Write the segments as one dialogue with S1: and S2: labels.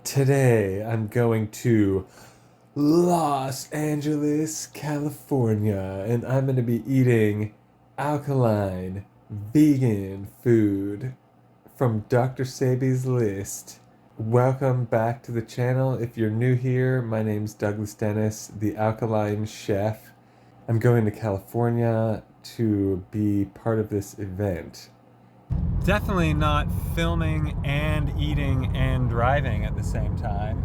S1: Today I'm going to Los Angeles, California, and I'm going to be eating alkaline vegan food from Dr. Sebi's list. Welcome back to the channel. If you're new here, my name's Douglas Dennis, the Alkaline Chef. I'm going to California to be part of this event. Definitely not filming and eating and driving at the same time.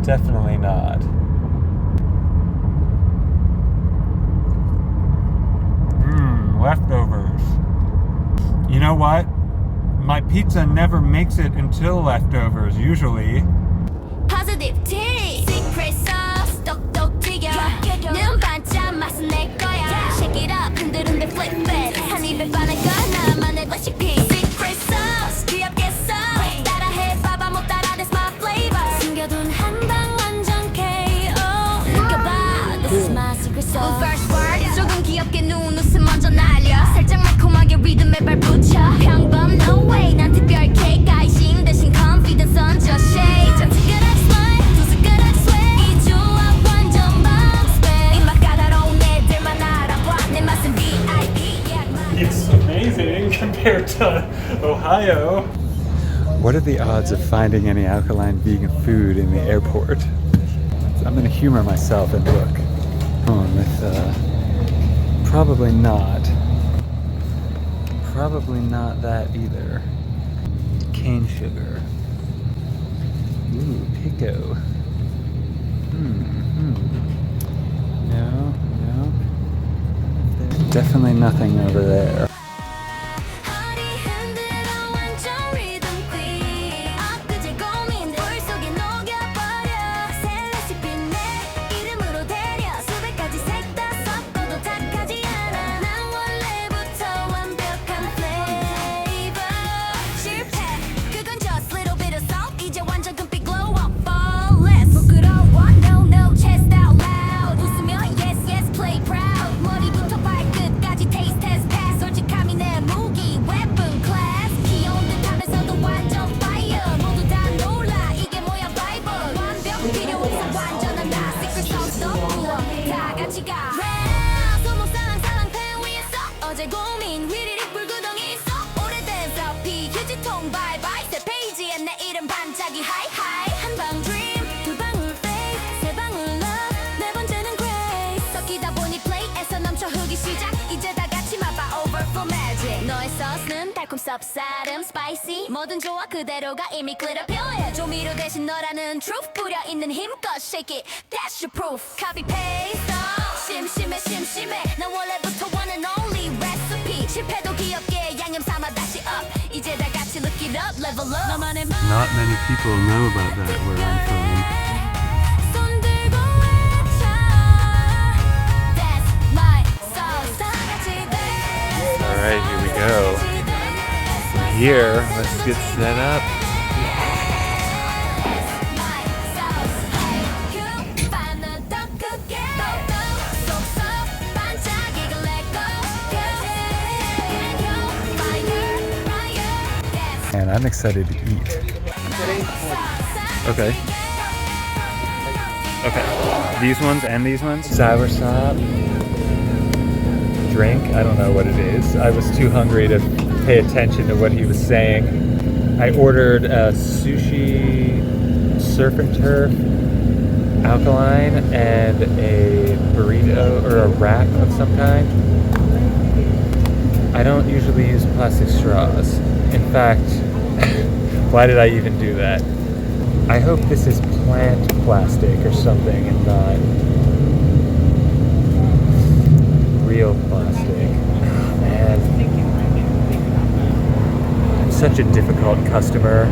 S1: Definitely not. Leftovers. You know what? My pizza never makes it until leftovers, usually.
S2: Positive tea, secret sauce, 똑똑 튀겨 눈 반짝 맛은 내 거야. Shake it up, 흔들흔들 flip it. 한 입에 반할 건 나만의 레시피. Secret sauce, 귀엽게 써. 따라해 봐봐 못 따라, that's my flavor. 숨겨둔 한방 완전 KO. 느껴봐, this is my secret sauce. First word, 조금 귀엽게 눈웃음 먼저 날려. 살짝 매콤하게 리듬에 발붙여. 평범 no way, 난 특별 케이크 아이싱 대신 confidence 얹어 shade. 저 특별한 smile, 두 숟가락 sway. 이 조합 완전 bomb. 입맛 까다로운 애들만 알아봐. 내 맛은 VIP.
S1: It's amazing compared to Ohio. What are the odds of finding any alkaline vegan food in the airport? I'm gonna humor myself and look. Probably not. Probably not that either. Cane sugar. Ooh, pico. No. There's definitely nothing over there.
S2: 허리 흔들어 완전 rhythm queen. 엊그제 고민 물 속에 녹여버려. 새 레시피 내 이름으로 데려. 수백 가지 색 다 섞어도 탁하지 않아. 난 원래부터 완벽한 flavor. 실패 그건 just little bit of salt. 이제 완전 금빛 glow up flawless. 부끄러워 no chest out loud. 웃으며 yes play proud. 머리부터 발끝까지 taste test pass. 솔직함이 내 무기 weapon class. 귀여운 듯하면서도 완전 fire. 모두 다 놀라 이게 뭐야 bible. 완벽 필요 없어 완전한 나. secret sauce 너 부어 다 같이 가. 소문 살랑살랑 팬 위에서 어제 고민 위리릭 불구덩이 있어. 오래된 서피 휴지통 바이바이. 새 페이지에 내 이름 반짝이 하이하이. 한방 dream 두 방울 fake 세 방울 love 네 번째는 grace. 섞이다 보니 플레이에서 넘쳐 흙이 시작. 이제 다 같이 맛봐 overflow magic. 너의 소스는 달콤 쌉싸름 spicy. 뭐든 좋아 그대로가 이미 glitter 필요해. 조미료 대신 너라는 truth 뿌려 있는 힘껏 shake it that's your proof. copy paste 심심해 난 원래부터 one and only recipe. 실패도 귀엽게 양념 삼아 다시 up. 이제 다 같이 look it up level up. 너만의
S1: Not many people know about that where I'm from.
S2: 손 들고 외쳐 that's my sauce. 다 같이 dance.
S1: Alright, here we go. From here, let's get set up.
S2: My sauce. 큐파는 더 크게 속속 반짝이게 let go. Fire.
S1: And I'm excited to eat. Okay. These ones and these ones? Soursop. Drink. I don't know what it is. I was too hungry to pay attention to what he was saying. I ordered a sushi surf and turf alkaline and a burrito or a wrap of some kind. I don't usually use plastic straws. In fact, why did I even do that? I hope this is plant plastic or something and not real plastic. Oh, man. I'm such a difficult customer.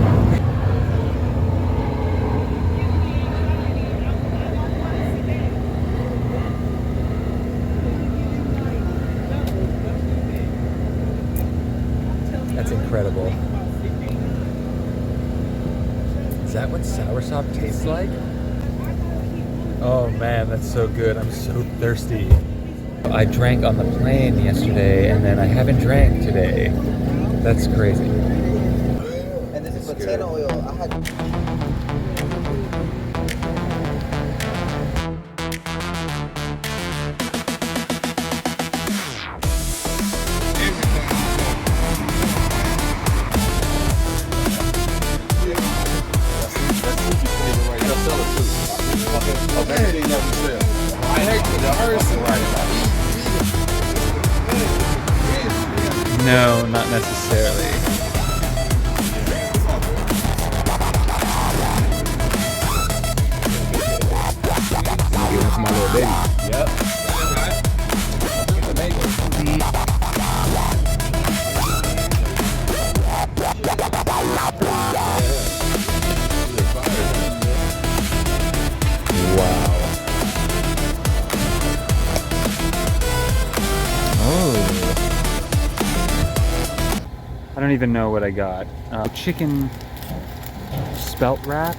S1: That's incredible. Is that what soursop tastes like? Oh man, that's so good. I'm so thirsty. I drank on the plane yesterday and then I haven't drank today. That's crazy.
S3: And this is potato oil. I had of everything that we sell. Right? The person, right?
S4: No, not necessarily.
S3: Give him to my little baby. Yep.
S4: Wow. Oh. I don't even know what I got. Chicken spelt wrap.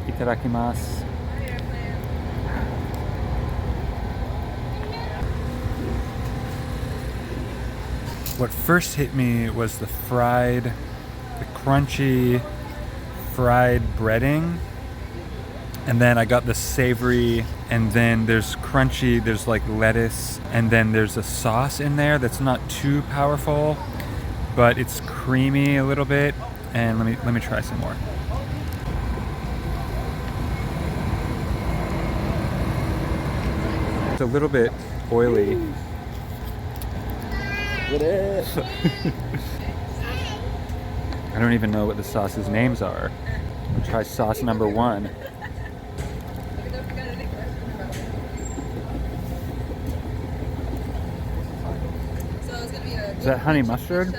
S4: Itadakimasu. What first hit me was the crunchy fried breading. And then I got the savory, and then there's crunchy, there's like lettuce, and then there's a sauce in there that's not too powerful, but it's creamy a little bit. And let me try some more. It's a little bit oily. I don't even know what the sauce's names are. We'll try sauce number 1. Is that honey mustard? I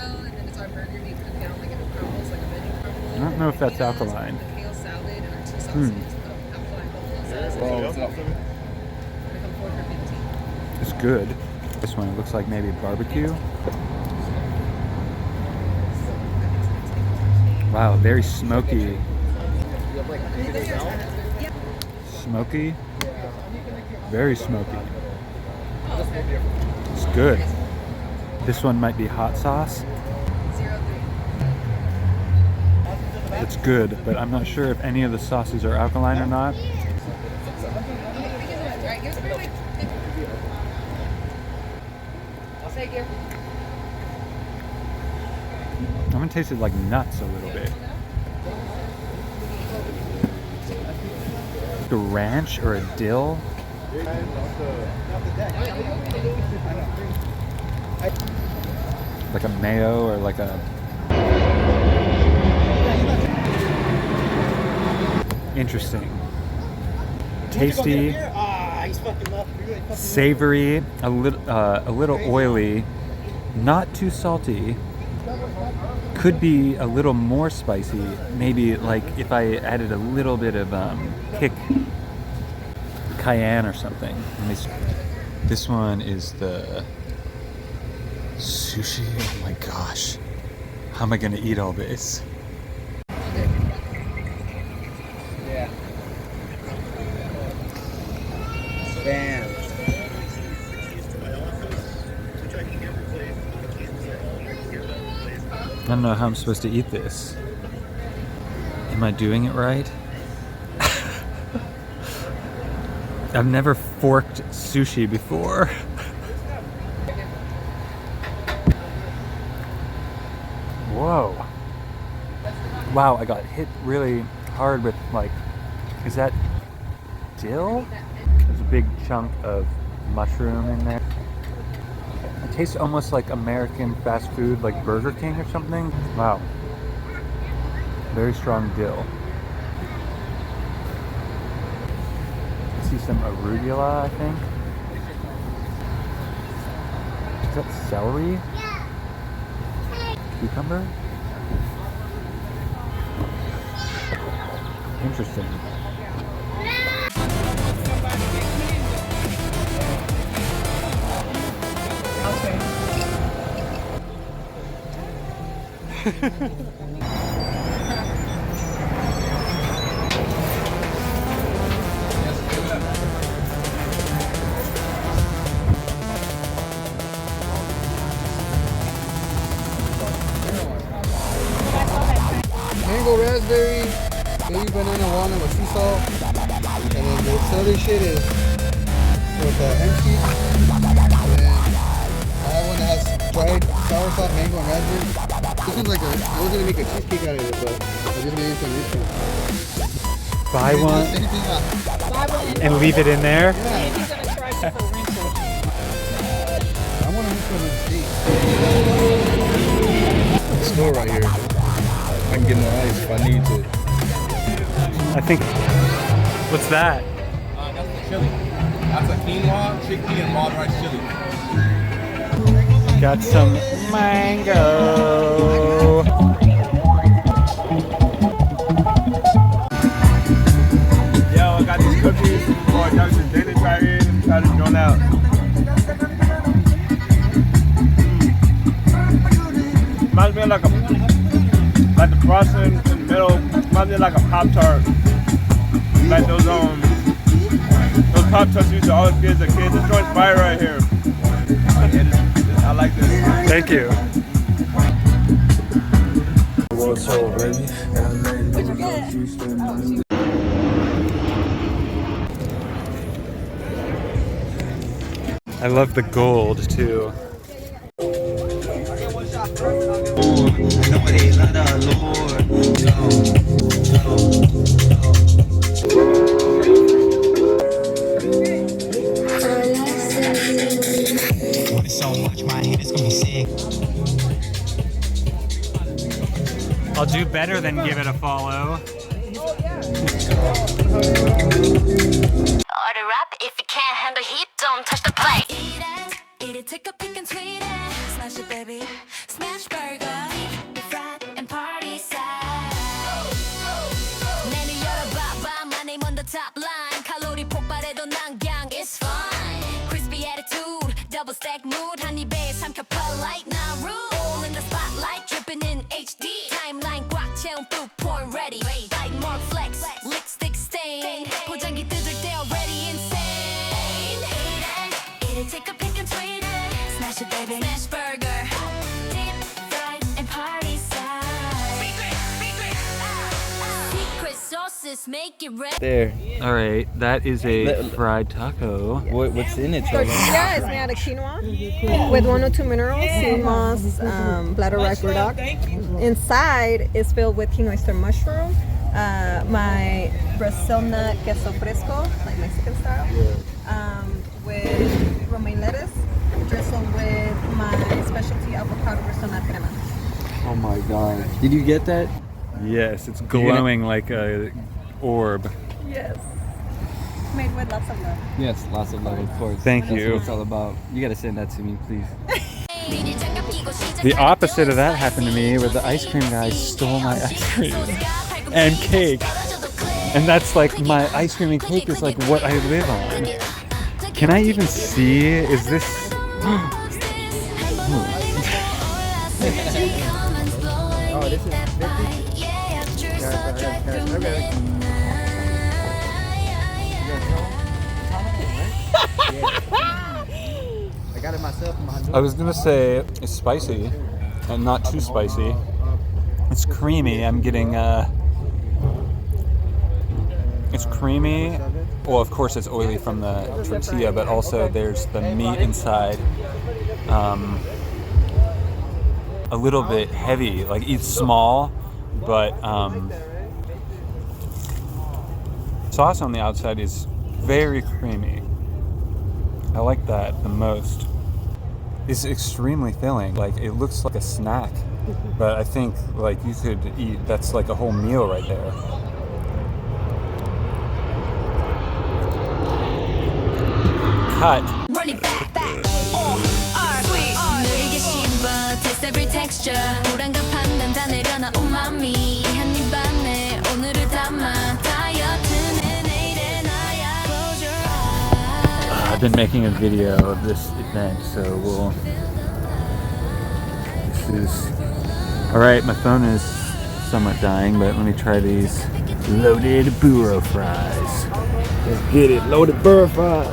S4: don't know if that's alkaline. It's good. This one looks like maybe barbecue. Wow, very smoky. Smoky? Very smoky. It's good. This one might be hot sauce. It's good, but I'm not sure if any of the sauces are alkaline or not. I'm gonna taste it like nuts a little bit. Like a ranch or a dill. Like a mayo or like a... Interesting. Tasty. Savory. A little oily. Not too salty. Could be a little more spicy. Maybe like if I added a little bit of kick cayenne or something. This one is the sushi. Oh my gosh. How am I gonna eat all this?
S3: Yeah. Bam.
S4: I don't know how I'm supposed to eat this. Am I doing it right? I've never forked sushi before. Whoa. Wow, I got hit really hard with like, is that dill? There's a big chunk of mushroom in there. It tastes almost like American fast food, like Burger King or something. Wow. Very strong dill. I see some arugula, I think. Is that celery? Cucumber? Interesting.
S5: Mango raspberry, baby banana walnut with sea salt, and then the other shit is with ham cheese. And then I have one that has dried sour called mango and raspberry. This one's like a, I was gonna make a cheesecake out of it, but I just made it some rich one.
S4: Buy one
S5: Anything else?
S4: and leave it in there.
S5: Yeah.
S6: He's gonna try some wrinkle.
S5: I want to mix one with steak. The store right here. I can get more ice if I need to.
S4: I think. What's that?
S3: That's the chili. That's a quinoa, chickpea, and wild rice chili.
S4: Got some mango.
S3: Yo, I got these cookies for Dr. Sebi try it and try to join out. Reminds me of like the frosting in the middle. Reminds me of like a Pop-Tart. Like those Pop-Tarts used to always give as a kid. This joint's fire right here. I like this.
S4: Thank you. I love the gold too. I'll do better than give it a follow.
S2: Order up if you can't handle heat, don't touch the plate. Eat it, take a pick and tweet it. Smash it, baby. Smash burger. The frat and party side. Menu 열어봐봐, my name on the top line. 칼로리 폭발해도 난 그냥 it's fine. Crispy attitude, double stack mood. 한 입에 삼켜 polite, now rude. All in the spotlight, dripping in HD. Timeline 꽉 채운 food porn ready. Bite more flex, lipstick stain. 포장기 뜯을 때 already insane. Eat it, take a pick and tweet it. Smash it, baby. Smash burger. Deep fried and party side. Secret sauces make it red.
S3: There.
S4: All right, that is a fried taco.
S3: What's in it, Chola?
S6: Tortilla is made out of quinoa with 102 minerals, sea moss, bladder rice burdock. Inside is filled with king oyster mushroom, my Brazil nut queso fresco, like Mexican style, with romaine lettuce, drizzled with my specialty avocado risotto crema.
S5: Oh my god. Did you get that?
S4: Yes, it's glowing like a orb.
S6: Yes. Made with lots of love.
S5: Yes, lots of love, of course.
S4: Thank
S5: That's
S4: you.
S5: what it's all about. You gotta send that to me, please.
S4: The opposite of that happened to me, where the ice cream guy stole my ice cream and cake. And that's like my ice cream and cake is like what I live on. Can I even see? Is this?
S5: Oh, this is 50? I got it myself in my
S4: I was gonna say it's spicy, and not too spicy. It's creamy. I'm getting it's creamy. Well, of course it's oily from the tortilla, but also there's the meat inside. A little bit heavy. Like it's small, but sauce on the outside is very creamy. I like that the most. It's extremely filling. Like it looks like a snack, but I think like you could eat. That's like a whole meal right there. Cut.
S2: Run it back. Sweet. 느리게 씹어 taste every texture. 불안감 판단 다 내려놔 umami. 한입 안에 오늘을 담아 다이어트는 내일의 나야. Close your eyes.
S4: I've been making a video of this event, so we'll. This is. Alright, my phone is somewhat dying, but let me try these loaded burro fries.
S3: Let's get it. Loaded burro fries.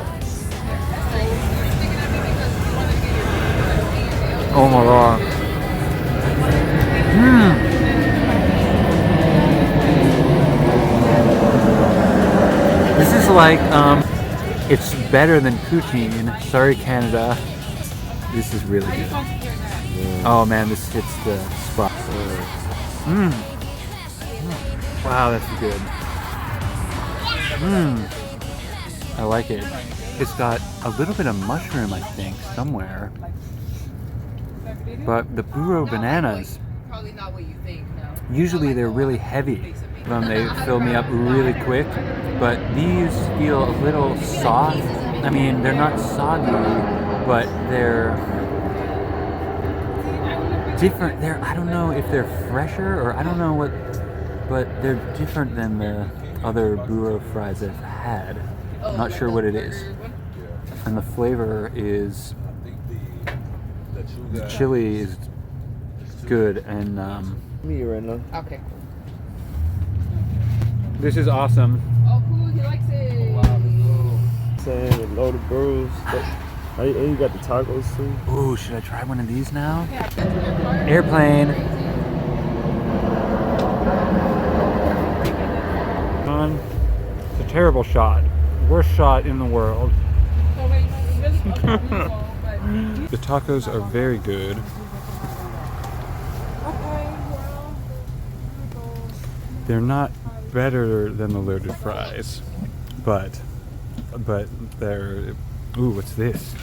S4: Oh my god. This is like, it's better than poutine. Sorry, Canada. This is really good. Oh man, this hits the spot. Wow, that's good. I like it. It's got a little bit of mushroom, I think, somewhere. But the burro bananas, usually they're really heavy. They fill me up really quick, but these feel a little soft. I mean, they're not soggy, but they're different. I don't know if they're fresher or I don't know what, but they're different than the other burro fries I've had. I'm not sure what it is. And the flavor is, the chili is good, and
S3: Me right now.
S7: Okay.
S4: this is awesome.
S7: Oh, cool. He likes it.
S3: Saying with loaded burros. And you got the tacos too.
S4: Ooh, should I try one of these now? Airplane. It's a terrible shot. Worst shot in the world. The tacos are very good. They're not better than the loaded fries, but they're. Ooh, what's this?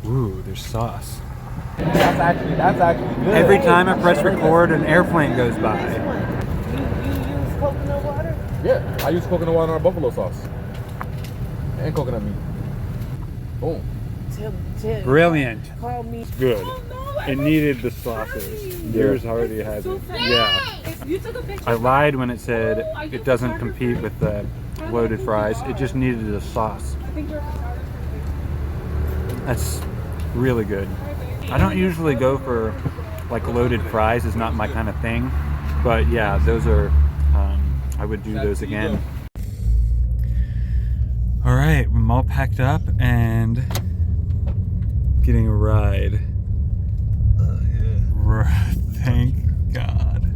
S4: Ooh, there's sauce.
S3: That's actually good.
S4: Every time I press record, an airplane goes by.
S3: You use coconut water? Yeah, I use coconut water on our buffalo sauce. And coconut meat. Boom.
S4: Brilliant.
S7: Call me.
S4: Good. It needed the sauces. Yours already has it. Yeah.
S7: You took a picture.
S4: I lied when it said it doesn't compete with the loaded fries. It just needed the sauce.
S7: I think you're a photographer.
S4: That's really good. I don't usually go for like loaded fries, is not my kind of thing. But yeah, those are, I would do those again. All right, I'm all packed up and getting a ride. Thank God.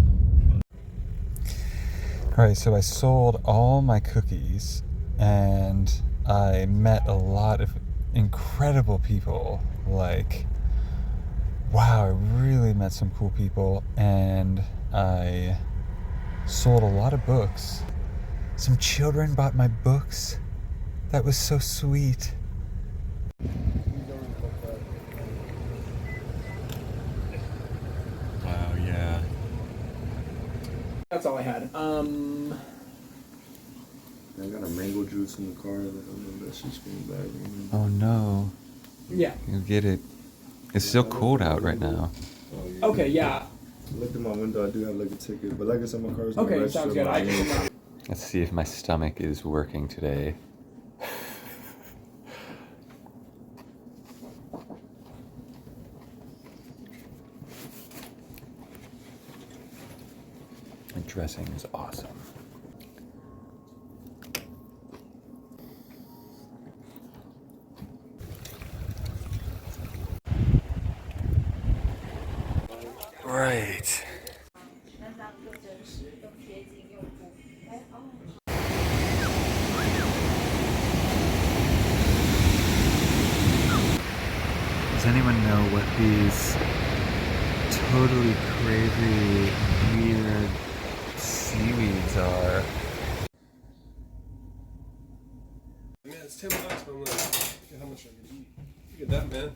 S4: All right, so I sold all my cookies and I met a lot of incredible people. Like, wow, I really met some cool people, and I sold a lot of books. Some children bought my books. That was so sweet. Wow, yeah.
S8: That's all I had.
S9: I got a mango juice in the car. That shit's going back.
S1: Oh no.
S8: Yeah.
S1: You get it. It's still cold out right now.
S9: Oh, yeah.
S8: Okay, yeah.
S9: Look at my window. I do have like a ticket, but like I said, my car's not
S8: Okay,
S9: registered.
S8: sounds good. I can.
S1: Let's see if my stomach is working today. The dressing is awesome. Right. Does anyone know what these totally crazy, weird seaweeds are?
S9: Man, it's $10, man. Look at how much I can eat. Look at that, man.